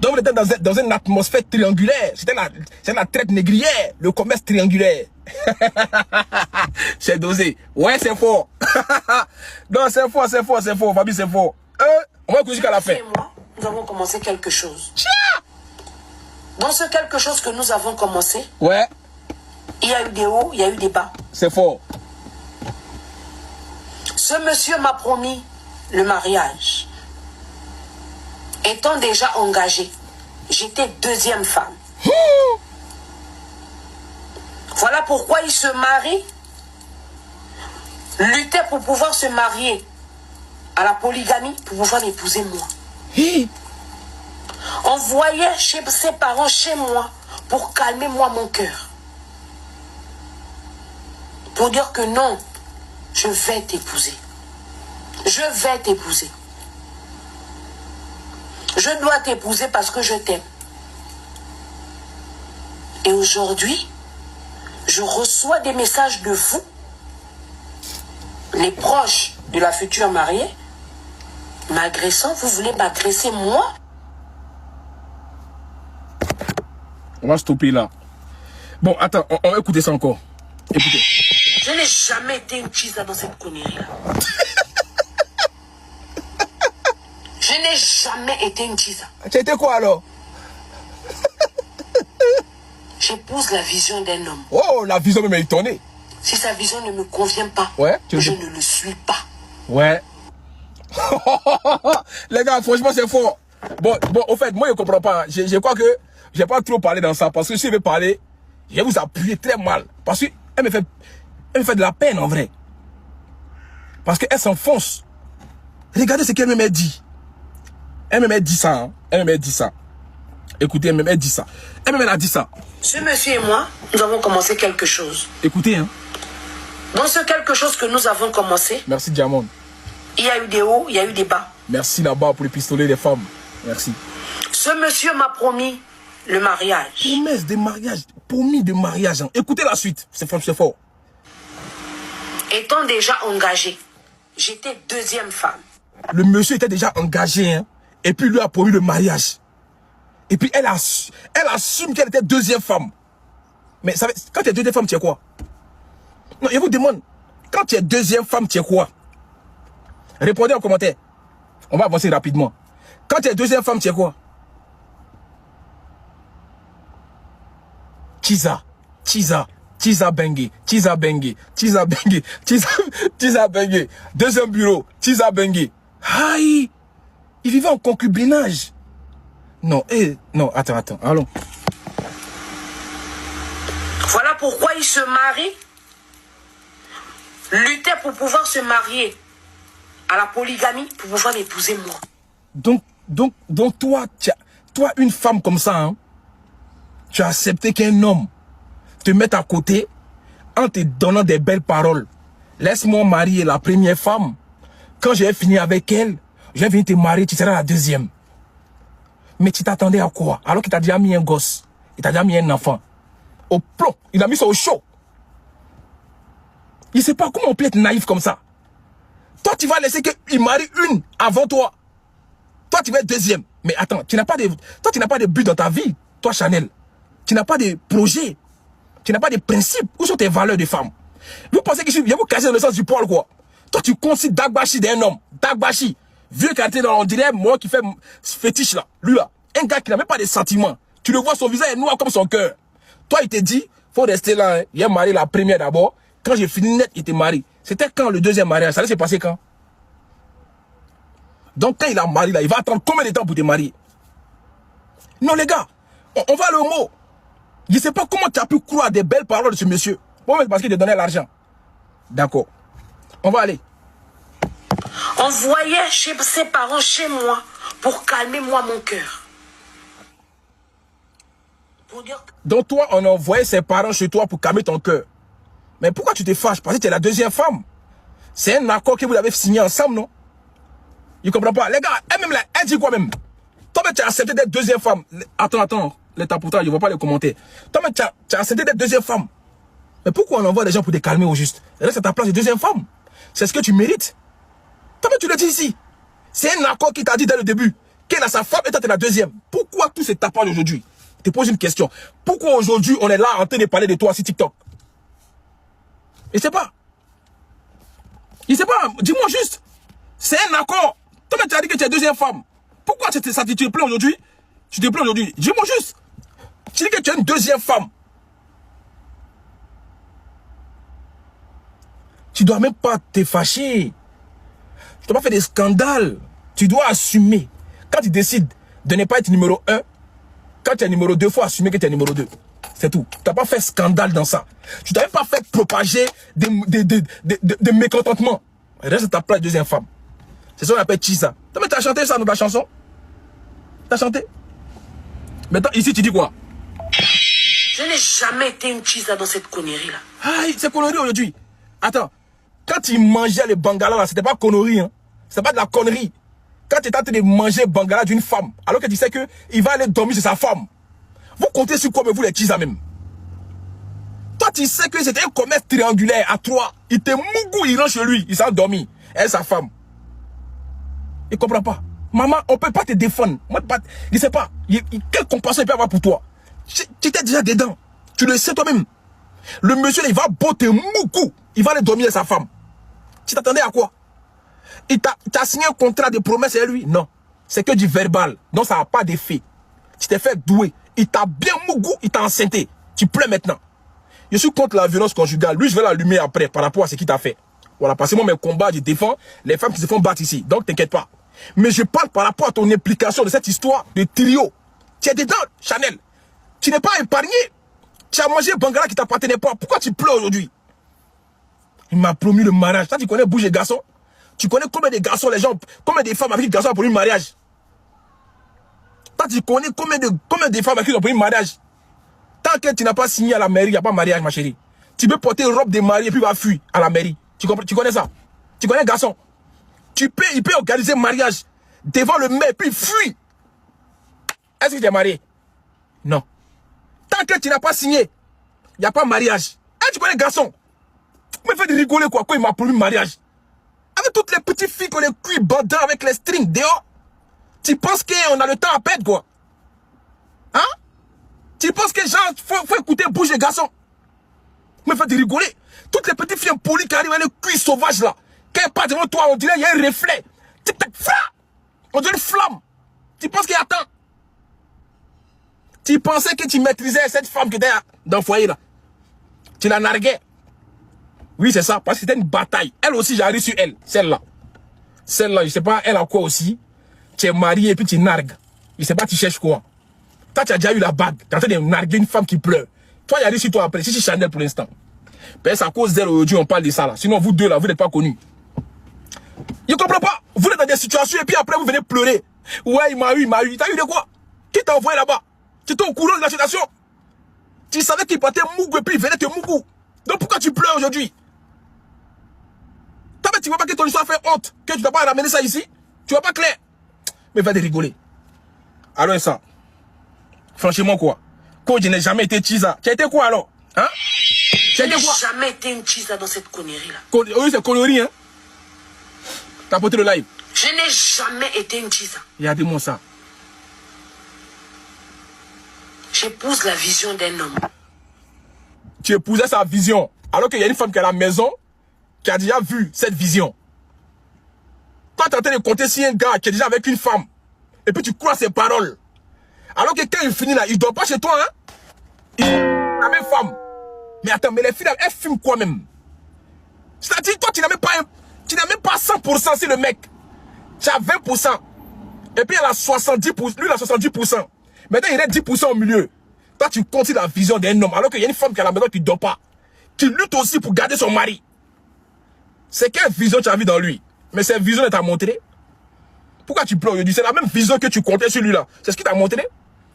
Donc, on était dans une atmosphère triangulaire. C'était la traite négrière, le commerce triangulaire. C'est dosé. Ouais, c'est fort. Non, c'est fort, c'est fort, c'est fort. Fabi, c'est fort. On va écouter jusqu'à la fin. Et moi, nous avons commencé quelque chose. Dans ce quelque chose que nous avons commencé, ouais, il y a eu des hauts, il y a eu des bas. C'est fort. Ce monsieur m'a promis le mariage. Étant déjà engagé, j'étais deuxième femme. Voilà pourquoi il se marie, luttait pour pouvoir se marier à la polygamie, pour pouvoir m'épouser moi. Envoyait chez ses parents, chez moi, pour calmer moi mon cœur. Pour dire que non, je vais t'épouser. Je vais t'épouser. Je dois t'épouser parce que je t'aime. Et aujourd'hui, je reçois des messages de vous, les proches de la future mariée, m'agressant. Vous voulez m'agresser moi? On va stopper là. Bon, attends, on va écouter ça encore. Écoutez. Je n'ai jamais été une chisa dans cette connerie-là. Je n'ai jamais été une chisa. Tu étais quoi alors? J'épouse la vision d'un homme. Oh, la vision même est étonnée. Si sa vision ne me convient pas, ouais, je ne le suis pas. Ouais. Les gars, franchement, c'est fort. Bon, au fait, moi, je ne comprends pas. Je crois que je n'ai pas trop parlé dans ça. Parce que si je vais parler, je vais vous appuyer très mal. Parce qu'elle me fait de la peine, en vrai. Parce qu'elle s'enfonce. Regardez ce qu'elle me dit. Elle me dit ça. Hein. Elle me dit ça. Écoutez, elle me dit ça. Elle me a dit ça. Ce monsieur et moi, nous avons commencé quelque chose. Écoutez, hein. Dans ce quelque chose que nous avons commencé. Merci, Diamond. Il y a eu des hauts, il y a eu des bas. Merci là-bas pour les pistolets des femmes. Merci. Ce monsieur m'a promis le mariage. Promesse de mariage. Promis de mariage. Hein. Écoutez la suite. C'est fort. Étant déjà engagé, j'étais deuxième femme. Le monsieur était déjà engagé. Hein. Et puis lui a promis le mariage. Et puis elle assume qu'elle était deuxième femme. Mais quand tu es deuxième femme, tu es quoi? Non, je vous demande. Quand tu es deuxième femme, tu es quoi? Répondez en commentaire. On va avancer rapidement. Quand tu es deuxième femme, tu es quoi? Chiza Bengue. Deuxième bureau, Chiza Bengue. Aïe! Il vivait en concubinage. Non, non, attends, allons. Voilà pourquoi il se marie, luttait pour pouvoir se marier à la polygamie, pour pouvoir m'épouser moi. Donc toi, une femme comme ça, hein, tu as accepté qu'un homme te mette à côté en te donnant des belles paroles. Laisse-moi marier la première femme. Quand j'ai fini avec elle, je vais venir te marier, tu seras la deuxième. Mais tu t'attendais à quoi? Alors qu'il t'a déjà mis un gosse. Il t'a déjà mis un enfant. Au plomb. Il a mis ça au chaud. Il ne sait pas comment on peut être naïf comme ça. Toi, tu vas laisser qu'il marie une avant toi. Toi, tu vas être deuxième. Mais attends, tu n'as pas de but dans ta vie. Toi, Chanel. Tu n'as pas de projet. Tu n'as pas de principe. Où sont tes valeurs de femme? Vous pensez que je vais vous cacher dans le sens du poil, quoi? Toi, tu considères Dagbashi d'un homme. Dagbashi. Vieux quartier, on dirait moi qui fait fétiche là. Lui là. Un gars qui n'a même pas de sentiments. Tu le vois, son visage est noir comme son cœur. Toi, il te dit, faut rester là. Hein. Il a marié la première d'abord. Quand j'ai fini net, il te marie. C'était quand le deuxième mariage? Ça s'est passé quand? Donc quand il a marié là, il va attendre combien de temps pour te marier? Non les gars, on va le mot. Je ne sais pas comment tu as pu croire des belles paroles de ce monsieur. Bon, mais parce qu'il te donnait l'argent. D'accord. On va aller. Envoyait chez ses parents, chez moi, pour calmer moi mon cœur. Donc toi, on a envoyé ses parents chez toi pour calmer ton cœur. Mais pourquoi tu te fâches? Parce que tu es la deuxième femme. C'est un accord que vous avez signé ensemble, non? Je ne comprends pas. Les gars, elle-même, elle dit quoi même? Toi, tu as accepté d'être deuxième femme. Attends. Les tapoutants, je ne vois pas les commentaires. Toi, tu as accepté d'être deuxième femme. Mais pourquoi on envoie des gens pour te calmer au juste? Reste à ta place de deuxième femme. C'est ce que tu mérites. Toi, tu le dis ici. C'est un accord qui t'a dit dès le début qu'elle a sa femme et toi, tu es la deuxième. Pourquoi Pourquoi tous ces tapages aujourd'hui? Je te pose une question. Pourquoi aujourd'hui on est là en train de parler de toi sur TikTok? Je sais pas. Je sais pas. Dis-moi juste. C'est un accord. Toi, tu as dit que tu es deuxième femme. Pourquoi tu te plains aujourd'hui? Tu te plains aujourd'hui. Dis-moi juste. Tu dis que tu es une deuxième femme. Tu dois même pas te fâcher. Tu dois pas faire des scandales. Tu dois assumer. Quand tu décides de ne pas être numéro 1, quand tu es numéro 2, il faut assumer que tu es numéro 2. C'est tout. Tu n'as pas fait scandale dans ça. Tu n'as même pas fait propager des mécontentements. Reste à ta place, deuxième femme. C'est ça qu'on appelle Chisa. Tu as chanté ça dans ta chanson? Tu as chanté? Maintenant, ici, tu dis quoi? Je n'ai jamais été une Chisa dans cette connerie-là. Aïe, c'est connerie aujourd'hui. Attends. Quand il mangeait le bangala, là, c'était pas connerie, hein. C'était pas de la connerie. Quand tu es en train de manger le bangala d'une femme, alors que tu sais qu'il va aller dormir chez sa femme. Vous comptez sur quoi, mais vous les Chisa même? Toi, tu sais que c'était un commerce triangulaire à 3. Il te mougou, il rentre chez lui, il s'est endormi. Elle, sa femme. Il comprend pas. Maman, on peut pas te défendre. Moi, je sais pas. Quelle compassion il peut avoir pour toi? Tu étais déjà dedans. Tu le sais toi-même. Le monsieur, il va botter mougou. Il va aller dormir avec sa femme. Tu t'attendais à quoi? Il t'a signé un contrat de promesse avec lui? Non. C'est que du verbal. Donc ça n'a pas d'effet. Tu t'es fait douer. Il t'a bien mougou, il t'a enceinté. Tu pleures maintenant. Je suis contre la violence conjugale. Lui, je vais l'allumer après par rapport à ce qu'il t'a fait. Voilà, parce que moi, mes combats, je défends les femmes qui se font battre ici. Donc, t'inquiète pas. Mais je parle par rapport à ton implication de cette histoire de trio. Tu es dedans, Chanel. Tu n'es pas épargné. Tu as mangé Bangala qui t'appartenait pas. Pourquoi tu pleures aujourd'hui? Il m'a promis le mariage. Toi, tu connais Bouge et Garçon? Tu connais combien de garçons, les gens, combien de femmes avec des garçons ont promis le mariage? Toi, tu connais combien de femmes avec qui ont promis le mariage? Tant que tu n'as pas signé à la mairie, il n'y a pas de mariage, ma chérie. Tu peux porter une robe de mariée et puis va fuir à la mairie. Tu connais ça? Tu connais garçon? Il peut organiser un mariage devant le maire et puis fuir. Est-ce que tu es marié? Non. Tant que tu n'as pas signé, il n'y a pas de mariage. Et tu connais garçon? Vous me faites rigoler quoi quand il m'a promis le mariage. Avec toutes les petites filles qu'on est cuit bandant avec les strings dehors. Tu penses qu'on a le temps à perdre quoi? Hein? Tu penses que genre, faut écouter Bouge les garçons? Vous me faites rigoler. Toutes les petites filles polies qui arrivent avec les cuits sauvages là. Quand elles partent devant toi, on dirait qu'il y a un reflet. Tic tac, on dirait une flamme. Tu penses qu'il y a temps? Tu pensais que tu maîtrisais cette femme qui était dans le foyer là. Tu la narguais. Oui, c'est ça, parce que c'était une bataille. Elle aussi, j'ai arrêté sur elle, celle-là. Celle-là, je sais pas, elle a quoi aussi. Tu es marié et puis tu nargues. Je sais pas, tu cherches quoi. Toi, tu as déjà eu la bague. Tu es en train de narguer une femme qui pleure. Toi, il y a sur toi après. C'est Chanel pour l'instant. C'est à cause d'elle aujourd'hui, on parle de ça là. Sinon, vous deux là, vous n'êtes pas connus. Je comprends pas. Vous êtes dans des situations et puis après, vous venez pleurer. Ouais, il m'a eu. T'as eu de quoi? Qui t'a envoyé là-bas? Tu étais au courant de la situation? Tu savais qu'il partait mougou et puis il venait te mougou. Donc pourquoi tu pleures aujourd'hui? Tu vois pas que ton histoire fait honte, que tu dois pas ramener ça ici? Tu vois pas clair? Mais va de rigoler. Alors ça, franchement quoi? Quand je n'ai jamais été Chisa, tu as été quoi alors? Hein? Je n'ai jamais été une Chisa dans cette connerie là. Oui, c'est connerie, hein? T'as porté le live? Je n'ai jamais été une Chisa. Regardez-moi ça. J'épouse la vision d'un homme. Tu épousais sa vision, alors qu'il y a une femme qui est à la maison qui a déjà vu cette vision. Toi, tu es en train de compter si un gars qui est déjà avec une femme, et puis tu crois ses paroles. Alors que quand il finit là, il ne dort pas chez toi, hein? Il la même femme. Mais attends, mais les filles, elles fument quoi même? C'est-à-dire, toi, tu n'as même pas 100% c'est le mec. Tu as 20%. Et puis, elle a 70%. Lui, il a 70%. Maintenant, il reste 10% au milieu. Toi, tu comptes la vision d'un homme, alors qu'il y a une femme qui est à la maison qui ne dort pas. Qui lutte aussi pour garder son mari. C'est quelle vision tu as vu dans lui? Mais cette vision, elle t'a montré. Pourquoi tu pleures aujourd'hui? C'est la même vision que tu comptais sur lui là. C'est ce qu'il t'a montré.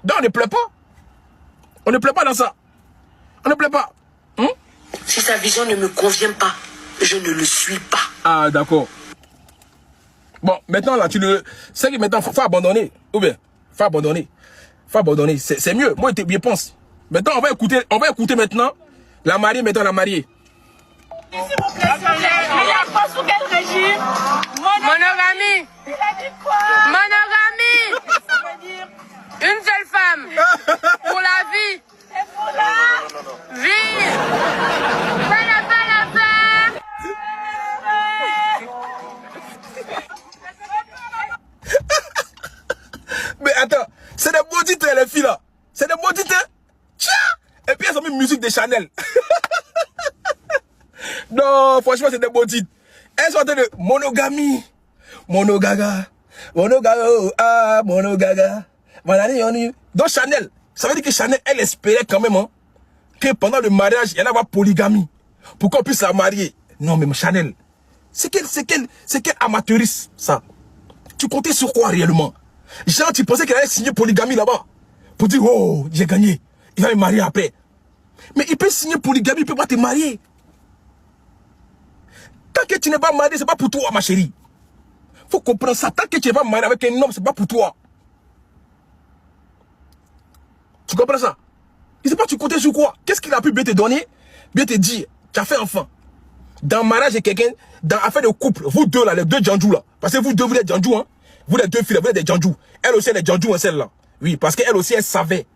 Donc on ne pleure pas. On ne pleure pas dans ça. On ne pleure pas. Si sa vision ne me convient pas, je ne le suis pas. Ah d'accord. Bon, maintenant là, c'est que maintenant, faut abandonner. Ou bien, faut abandonner. Faut abandonner. C'est mieux. Moi, je pense. Maintenant, on va écouter maintenant la mariée, la mariée. S'il vous plaît, il y a quoi sous quel régime? Monogamie. Il a dit quoi? Monogamie. Ça veut dire une seule attends, c'est des maudites les filles là. C'est des maudites. Tiens. Et puis elles ont mis musique de Chanel. Non, franchement, c'est des maudites. Elles sont en train de monogamie. Monogaga. Monogaga. Ah, monogaga. Donc Chanel, ça veut dire que Chanel, elle espérait quand même hein, que pendant le mariage, elle avait polygamie. Pour qu'on puisse la marier. Non, mais Chanel, c'est quel amateurisme, ça. Tu comptais sur quoi réellement? Genre, tu pensais qu'elle allait signer polygamie là-bas. Pour dire, oh, j'ai gagné. Il va me marier après. Mais il peut signer polygamie, il peut pas te marier. Tant que tu n'es pas marié, c'est pas pour toi, ma chérie. Faut comprendre ça. Tant que tu n'es pas marié avec un homme, c'est pas pour toi. Tu comprends ça? Il sait pas tu comptais sur quoi. Qu'est-ce qu'il a pu bien te donner? Bien te dire, tu as fait enfant. Dans le mariage de quelqu'un, dans l'affaire de couple, vous deux là, les deux djandjous là. Parce que vous deux, vous êtes djandjous, hein. Vous les deux filles, vous êtes des djandjous. Elle aussi, elle est djandjou, hein, celle-là. Oui, parce qu'elle aussi, elle savait.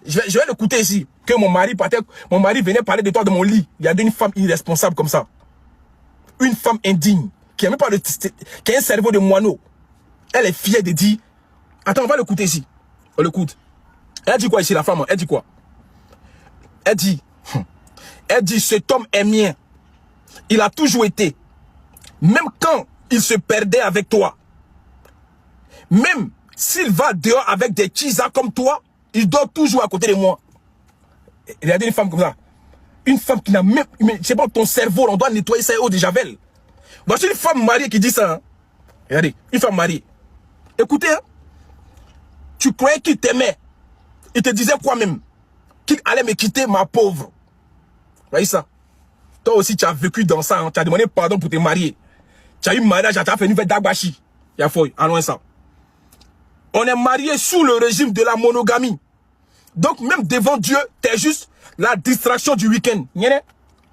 Je vais l'écouter ici. Que mon mari venait parler de toi dans mon lit. Il y a une femme irresponsable comme ça. Une femme indigne. Qui a même pas qui a un cerveau de moineau. Elle est fière de dire. Attends, on va l'écouter ici. On l'écoute. Elle dit quoi ici, la femme? Elle dit quoi? Elle dit, cet homme est mien. Il a toujours été. Même quand il se perdait avec toi. Même s'il va dehors avec des chisas comme toi, il dort toujours à côté de moi. Regardez une femme comme ça. Une femme qui n'a même... Je sais pas, ton cerveau, on doit nettoyer ça eau de javel. Voici une femme mariée qui dit ça. Hein. Regardez, une femme mariée. Écoutez, hein. Tu croyais qu'il t'aimait. Il te disait quoi même? Qu'il allait me quitter, ma pauvre. Voyez ça? Toi aussi, tu as vécu dans ça. Hein. Tu as demandé pardon pour te marier. Tu as eu mariage, tu as fait une fête d'Agbashi. Il y a fouille, allons ça. On est marié sous le régime de la monogamie. Donc, même devant Dieu, t'es juste la distraction du week-end.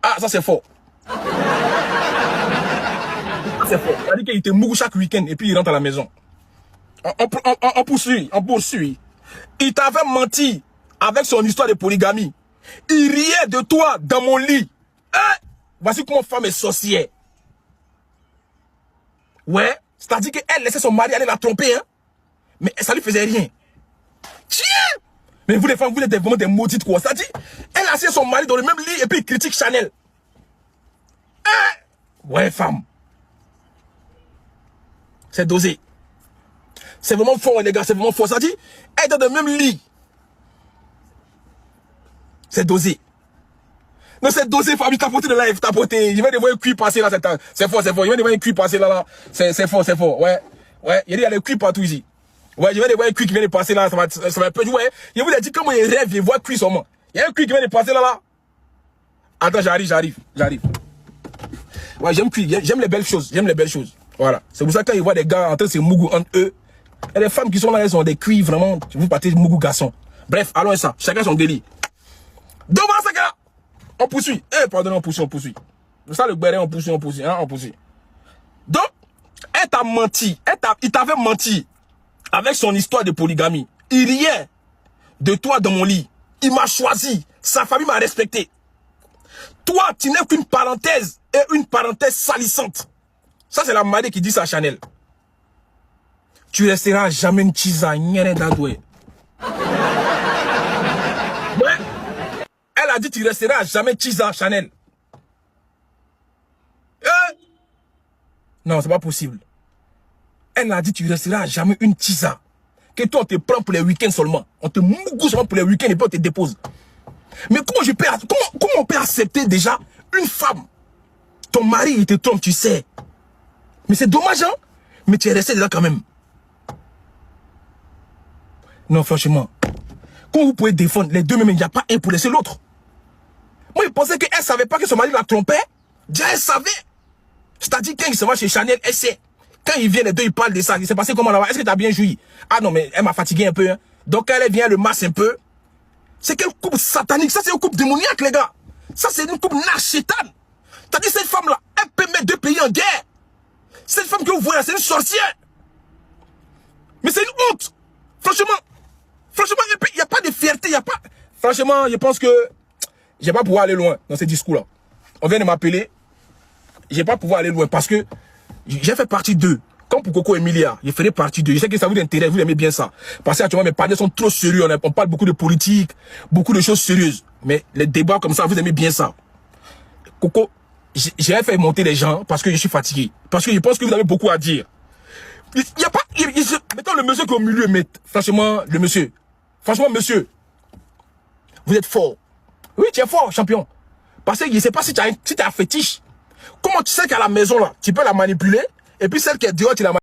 Ah, ça c'est fort. C'est fort. Ça dit qu'il te mourut chaque week-end et puis il rentre à la maison. On poursuit, on poursuit. Il t'avait menti avec son histoire de polygamie. Il riait de toi dans mon lit. Voici comment femme est sorcière. Ouais, c'est-à-dire qu'elle laissait son mari aller la tromper, hein. Mais ça lui faisait rien. Tiens! Mais vous les femmes, vous êtes vraiment des maudites quoi. C'est-à-dire, elle assied son mari dans le même lit et puis il critique Chanel. Ouais, femme. C'est dosé. C'est vraiment fort, les gars, c'est vraiment fort. C'est-à-dire, elle est dans le même lit. C'est dosé. Non, c'est dosé, Fabi, tapoter de live, tapoter. Je vais devoir un cuit passer là, c'est fort, c'est fort. Je vais devoir un cuit passer là, c'est fort, c'est fort. Ouais, ouais, il y a des cuits partout ici. Ouais, je vais devoir un cuit qui vient de passer là, ça va un peu jouer. Je vous ai dit comment il rêve, il voit cuit seulement. Il y a un cuit qui vient de passer là. Attends, j'arrive. Ouais, j'aime les belles choses, Voilà. C'est pour ça que quand ils voient des gars en train de se mougou entre eux, il y a des femmes qui sont là, elles ont des cuits vraiment, vous partez mougou garçon. Bref, allons ça, chacun son délire. Devant ce gars, on poursuit. Pardon, on poursuit. C'est ça le béret, on poursuit, hein, on poursuit. Donc, elle t'a menti, il t'avait menti avec son histoire de polygamie. Il riait de toi dans mon lit. Il m'a choisi, sa famille m'a respecté. Toi, tu n'es qu'une parenthèse et une parenthèse salissante. Ça, c'est la mariée qui dit ça à Chanel. Tu resteras jamais une chisa, nyere dadoué. Elle a dit tu resteras jamais chisa, Chanel. Non, c'est pas possible. Elle a dit tu resteras jamais une chisa. Que toi, on te prend pour les week-ends seulement. On te mougou seulement pour les week-ends et puis on te dépose. Mais comment on peut accepter déjà une femme? Ton mari, il te trompe, tu sais. Mais c'est dommage, hein? Mais tu es resté là quand même. Non, franchement. Comment vous pouvez défendre les deux, mais il n'y a pas un pour laisser l'autre? Moi, je pensais qu'elle ne savait pas que son mari la trompait. Déjà, elle savait. C'est-à-dire, quand il se va chez Chanel, elle sait. Quand il vient, les deux, ils parlent de ça. Il s'est passé comment là-bas? Est-ce que tu as bien joui? Ah non, mais elle m'a fatigué un peu. Hein. Donc, quand elle vient, le masse un peu. C'est quelle couple satanique? Ça, c'est une couple démoniaque, les gars. Ça, c'est une couple narchétane. T'as dit, cette femme-là, elle peut mettre deux pays en guerre. Cette femme que vous voyez là, c'est une sorcière. Mais c'est une honte. Franchement, il n'y a pas de fierté, il n'y a pas... Franchement, je pense que je ne vais pas pouvoir aller loin dans ces discours-là. On vient de m'appeler. Je ne vais pas pouvoir aller loin parce que j'ai fait partie d'eux. Comme pour Coco Emilia, je ferai partie d'eux. Je sais que ça vous intéresse, vous aimez bien ça. Parce que actuellement, mes partenaires sont trop sérieux. On parle beaucoup de politique, beaucoup de choses sérieuses. Mais les débats comme ça, vous aimez bien ça. Coco, j'ai fait monter les gens parce que je suis fatigué. Parce que je pense que vous avez beaucoup à dire. Il n'y a pas... mettons le monsieur qui est au milieu, mais franchement, le monsieur. Franchement, monsieur, vous êtes fort. Oui, tu es fort, champion. Parce que je ne sais pas si tu as un fétiche. Comment tu sais qu'à la maison, là, tu peux la manipuler, et puis celle qui est dehors, tu la manipules.